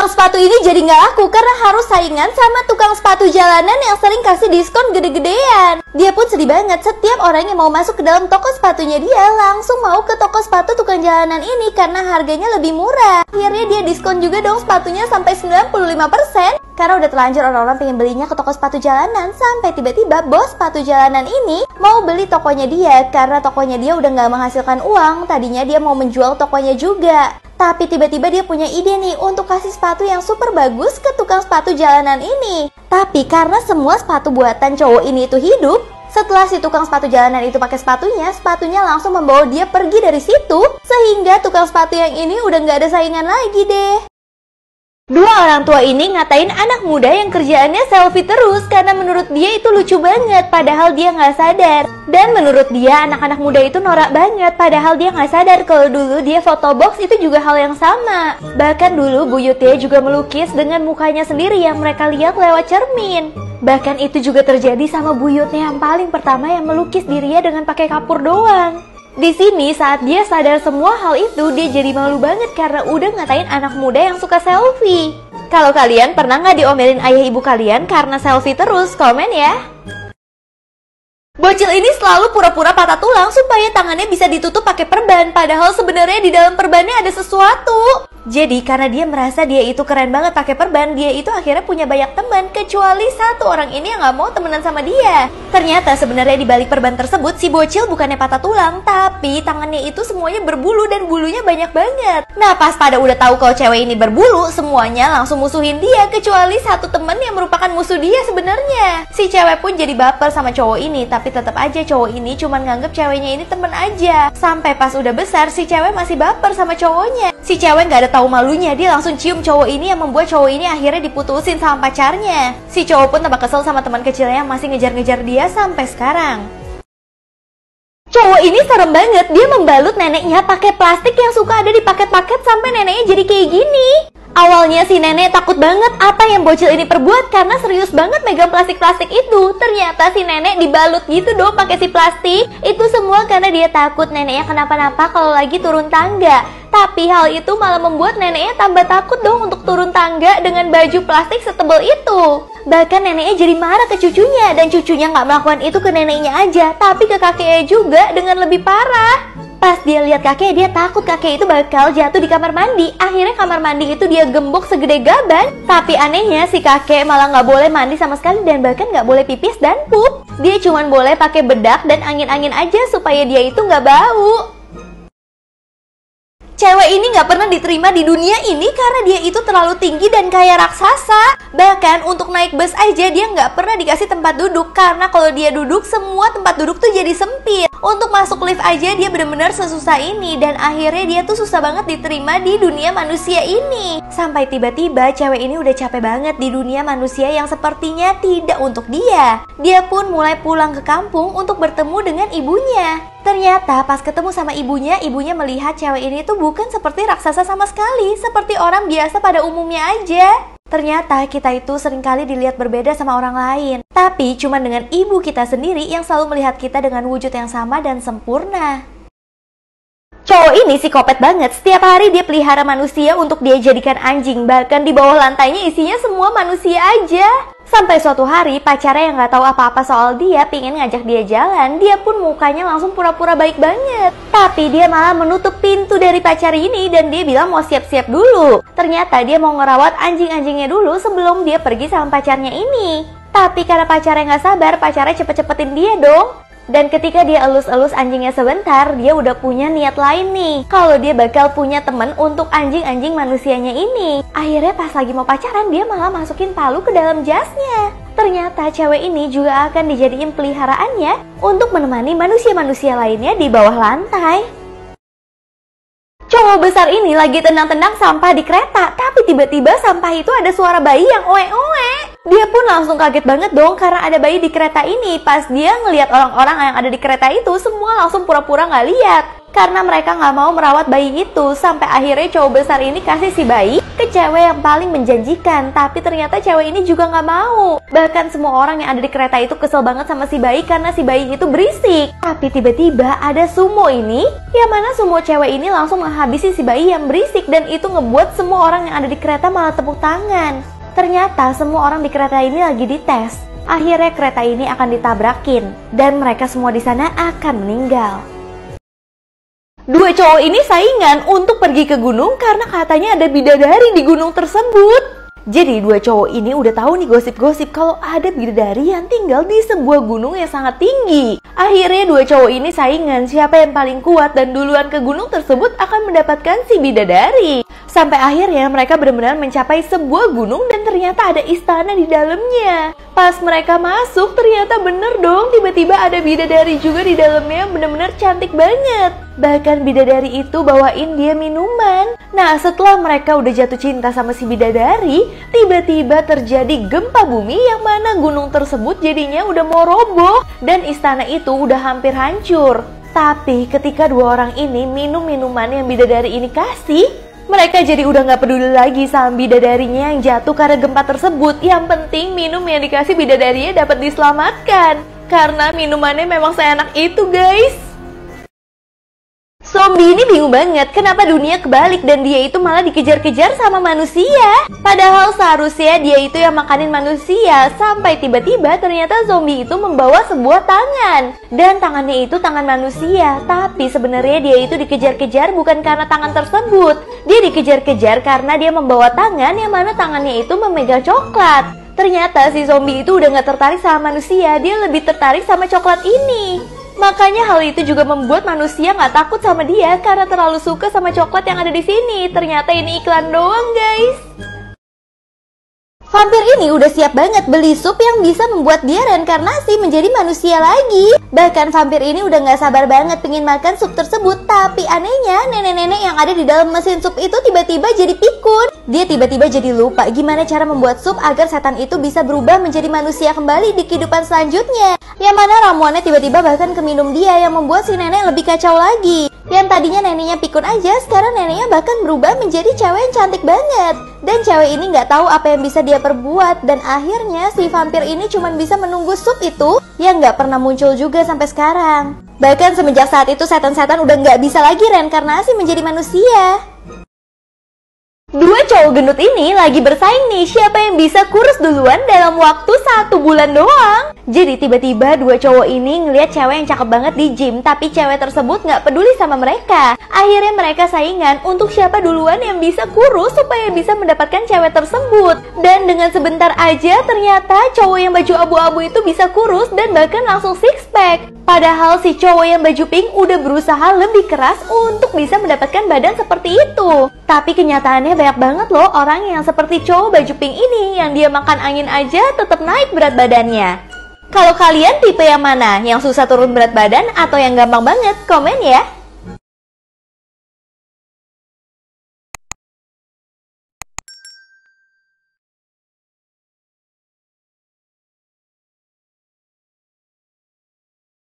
Tukang sepatu ini jadi nggak laku karena harus saingan sama tukang sepatu jalanan yang sering kasih diskon gede-gedean. Dia pun sedih banget, setiap orang yang mau masuk ke dalam toko sepatunya dia langsung mau ke toko sepatu tukang jalanan ini karena harganya lebih murah. Akhirnya dia diskon juga dong sepatunya sampai 95%. Karena udah terlanjur orang-orang pengen belinya ke toko sepatu jalanan, sampai tiba-tiba bos sepatu jalanan ini mau beli tokonya dia karena tokonya dia udah nggak menghasilkan uang. Tadinya dia mau menjual tokonya juga, tapi tiba-tiba dia punya ide nih untuk kasih sepatu yang super bagus ke tukang sepatu jalanan ini. Tapi karena semua sepatu buatan cowok ini itu hidup, setelah si tukang sepatu jalanan itu pakai sepatunya langsung membawa dia pergi dari situ, sehingga tukang sepatu yang ini udah nggak ada saingan lagi deh. Dua orang tua ini ngatain anak muda yang kerjaannya selfie terus karena menurut dia itu lucu banget padahal dia nggak sadar. Dan menurut dia anak-anak muda itu norak banget padahal dia nggak sadar kalau dulu dia fotobox itu juga hal yang sama. Bahkan dulu buyutnya juga melukis dengan mukanya sendiri yang mereka lihat lewat cermin. Bahkan itu juga terjadi sama buyutnya yang paling pertama yang melukis dirinya dengan pakai kapur doang. Di sini saat dia sadar semua hal itu, dia jadi malu banget karena udah ngatain anak muda yang suka selfie. Kalau kalian pernah nggak diomelin ayah ibu kalian karena selfie terus? Komen ya. Bocil ini selalu pura-pura patah tulang supaya tangannya bisa ditutup pakai perban, padahal sebenarnya di dalam perbannya ada sesuatu. Jadi karena dia merasa dia itu keren banget pakai perban, dia itu akhirnya punya banyak teman kecuali satu orang ini yang nggak mau temenan sama dia. Ternyata sebenarnya di balik perban tersebut si bocil bukannya patah tulang, tapi tangannya itu semuanya berbulu dan bulunya banyak banget. Nah pas pada udah tahu kalau cewek ini berbulu, semuanya langsung musuhin dia kecuali satu temen yang merupakan musuh dia sebenarnya. Si cewek pun jadi baper sama cowok ini, tapi tetap aja cowok ini cuman nganggep ceweknya ini temen aja. Sampai pas udah besar si cewek masih baper sama cowoknya. Si cewek nggak ada tahu malunya, dia langsung cium cowok ini yang membuat cowok ini akhirnya diputusin sama pacarnya. Si cowok pun tambah kesel sama teman kecilnya yang masih ngejar-ngejar dia sampai sekarang. Cowok ini serem banget, dia membalut neneknya pakai plastik yang suka ada di paket-paket sampai neneknya jadi kayak gini. Awalnya si nenek takut banget apa yang bocil ini perbuat karena serius banget megang plastik-plastik itu. Ternyata si nenek dibalut gitu dong pakai si plastik. Itu semua karena dia takut neneknya kenapa-napa kalau lagi turun tangga. Tapi hal itu malah membuat neneknya tambah takut dong untuk turun tangga dengan baju plastik setebal itu. Bahkan neneknya jadi marah ke cucunya, dan cucunya nggak melakukan itu ke neneknya aja, tapi ke kakeknya juga dengan lebih parah. Pas dia lihat kakek, dia takut kakek itu bakal jatuh di kamar mandi. Akhirnya kamar mandi itu dia gembok segede gaban. Tapi anehnya si kakek malah nggak boleh mandi sama sekali dan bahkan nggak boleh pipis dan pup. Dia cuma boleh pakai bedak dan angin-angin aja supaya dia itu nggak bau. Cewek ini nggak pernah diterima di dunia ini karena dia itu terlalu tinggi dan kayak raksasa. Bahkan untuk naik bus aja dia nggak pernah dikasih tempat duduk karena kalau dia duduk semua tempat duduk tuh jadi sempit. Untuk masuk lift aja dia benar-benar sesusah ini dan akhirnya dia tuh susah banget diterima di dunia manusia ini. Sampai tiba-tiba cewek ini udah capek banget di dunia manusia yang sepertinya tidak untuk dia. Dia pun mulai pulang ke kampung untuk bertemu dengan ibunya. Ternyata pas ketemu sama ibunya melihat cewek ini tuh bukan seperti raksasa sama sekali, seperti orang biasa pada umumnya aja. Ternyata kita itu seringkali dilihat berbeda sama orang lain, tapi cuma dengan ibu kita sendiri yang selalu melihat kita dengan wujud yang sama dan sempurna. Cowok ini psikopat banget, setiap hari dia pelihara manusia untuk dia jadikan anjing. Bahkan di bawah lantainya isinya semua manusia aja. Sampai suatu hari pacarnya yang gak tahu apa-apa soal dia pingin ngajak dia jalan. Dia pun mukanya langsung pura-pura baik banget, tapi dia malah menutup pintu dari pacar ini dan dia bilang mau siap-siap dulu. Ternyata dia mau ngerawat anjing-anjingnya dulu sebelum dia pergi sama pacarnya ini. Tapi karena pacarnya gak sabar, pacarnya cepet-cepetin dia dong. Dan ketika dia elus-elus anjingnya sebentar, dia udah punya niat lain nih, kalau dia bakal punya temen untuk anjing-anjing manusianya ini. Akhirnya pas lagi mau pacaran, dia malah masukin palu ke dalam jasnya. Ternyata cewek ini juga akan dijadiin peliharaannya untuk menemani manusia-manusia lainnya di bawah lantai. Cowok besar ini lagi tenang-tenang sampah di kereta, tapi tiba-tiba sampah itu ada suara bayi yang oe-oe. Dia pun langsung kaget banget dong karena ada bayi di kereta ini. Pas dia ngelihat orang-orang yang ada di kereta itu, semua langsung pura-pura nggak lihat. karena mereka nggak mau merawat bayi itu. Sampai akhirnya cowok besar ini kasih si bayi ke cewek yang paling menjanjikan, tapi ternyata cewek ini juga nggak mau. Bahkan semua orang yang ada di kereta itu kesel banget sama si bayi karena si bayi itu berisik. Tapi tiba-tiba ada sumo ini, yang mana sumo cewek ini langsung menghabisi si bayi yang berisik, dan itu ngebuat semua orang yang ada di kereta malah tepuk tangan. Ternyata semua orang di kereta ini lagi dites. Akhirnya kereta ini akan ditabrakin dan mereka semua di sana akan meninggal. Dua cowok ini saingan untuk pergi ke gunung karena katanya ada bidadari di gunung tersebut. Jadi dua cowok ini udah tahu nih gosip-gosip kalau ada bidadari yang tinggal di sebuah gunung yang sangat tinggi. Akhirnya dua cowok ini saingan siapa yang paling kuat dan duluan ke gunung tersebut akan mendapatkan si bidadari. Sampai akhirnya mereka benar-benar mencapai sebuah gunung dan ternyata ada istana di dalamnya. Pas mereka masuk ternyata bener dong, tiba-tiba ada bidadari juga di dalamnya yang benar-benar cantik banget. Bahkan bidadari itu bawain dia minuman. Nah, setelah mereka udah jatuh cinta sama si bidadari, tiba-tiba terjadi gempa bumi yang mana gunung tersebut jadinya udah mau roboh dan istana itu udah hampir hancur. Tapi ketika dua orang ini minum minuman yang bidadari ini kasih, mereka jadi udah gak peduli lagi sama bidadarinya yang jatuh karena gempa tersebut. Yang penting minum yang dikasih bidadarinya dapat diselamatkan, karena minumannya memang seenak itu guys. Zombie ini bingung banget kenapa dunia kebalik dan dia itu malah dikejar-kejar sama manusia. Padahal seharusnya dia itu yang makanin manusia. Sampai tiba-tiba ternyata zombie itu membawa sebuah tangan. Dan tangannya itu tangan manusia. Tapi sebenarnya dia itu dikejar-kejar bukan karena tangan tersebut. Dia dikejar-kejar karena dia membawa tangan yang mana tangannya itu memegang coklat. Ternyata si zombie itu udah gak tertarik sama manusia. Dia lebih tertarik sama coklat ini. Makanya hal itu juga membuat manusia nggak takut sama dia karena terlalu suka sama coklat yang ada di sini. Ternyata ini iklan doang, guys. Vampir ini udah siap banget beli sup yang bisa membuat dia reinkarnasi menjadi manusia lagi. Bahkan vampir ini udah gak sabar banget pengen makan sup tersebut. Tapi anehnya nenek-nenek yang ada di dalam mesin sup itu tiba-tiba jadi pikun. Dia tiba-tiba jadi lupa gimana cara membuat sup agar setan itu bisa berubah menjadi manusia kembali di kehidupan selanjutnya. Yang mana ramuannya tiba-tiba bahkan keminum dia yang membuat si nenek lebih kacau lagi. Yang tadinya neneknya pikun aja, sekarang neneknya bahkan berubah menjadi cewek yang cantik banget. Dan cewek ini nggak tahu apa yang bisa dia perbuat. Dan akhirnya si vampir ini cuma bisa menunggu sup itu yang nggak pernah muncul juga sampai sekarang. Bahkan semenjak saat itu setan-setan udah nggak bisa lagi reinkarnasi menjadi manusia. Dua cowok gendut ini lagi bersaing nih siapa yang bisa kurus duluan dalam waktu 1 bulan doang. Jadi tiba-tiba dua cowok ini ngelihat cewek yang cakep banget di gym, tapi cewek tersebut gak peduli sama mereka. Akhirnya mereka saingan untuk siapa duluan yang bisa kurus supaya bisa mendapatkan cewek tersebut. Dan dengan sebentar aja ternyata cowok yang baju abu-abu itu bisa kurus dan bahkan langsung six pack. Padahal si cowok yang baju pink udah berusaha lebih keras untuk bisa mendapatkan badan seperti itu. Tapi kenyataannya banyak banget loh orang yang seperti cowok baju pink ini, yang dia makan angin aja tetap naik berat badannya. Kalau kalian tipe yang mana? Yang susah turun berat badan atau yang gampang banget? Komen ya!